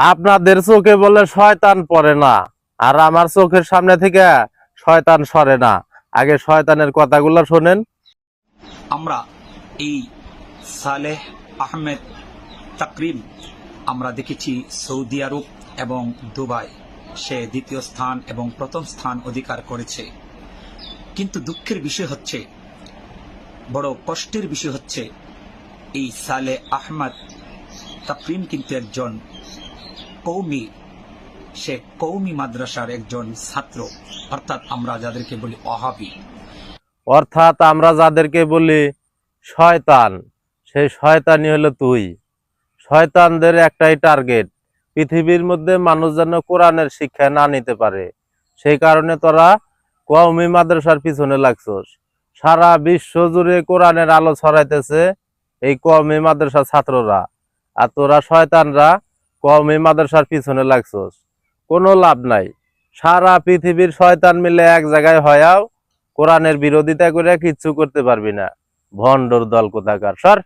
আপনাদের চোখে বলে শয়তান পড়ে না, আর আমার চোখের সামনে থেকে শয়তান সরে না। আগে শয়তানের কথাগুলো শোনেন। আমরা এই সালেহ আহমেদ তাকরিম আমরা দেখেছি সৌদি আরব এবং দুবাই, সে দ্বিতীয় স্থান এবং প্রথম স্থান অধিকার করেছে। কিন্তু দুঃখের বিষয় হচ্ছে, বড় কষ্টের বিষয় হচ্ছে, এই সালেহ আহমেদ তাকরিম কিন্তু একজন সে কৌমি মাদ্রাসার একজন ছাত্র, অর্থাৎ আমরা যাদেরকে বলি ওয়াহাবি। অর্থাৎ আমরা যাদেরকে বলি শয়তান, সেই শয়তানই হলো তুই। শয়তানদের একটাই টার্গেট, পৃথিবীর মধ্যে মানুষ যেন কোরআনের শিক্ষা না নিতে পারে। সেই কারণে তোরা কওমি মাদ্রাসার পিছনে লাগছস। সারা বিশ্ব জুড়ে কোরআনের আলো ছড়াইতেছে এই কওমি মাদ্রাসার ছাত্ররা, আর তোরা শয়তানরা কওমি মাদ্রাসার পিছনে লাগছস। কোনো লাভ নাই। সারা পৃথিবীর শয়তান মিলে এক জায়গায় হয়াও কোরআনের বিরোধিতা করে কিচ্ছু করতে পারবি না। ভণ্ডর দল কোথাকার, সর।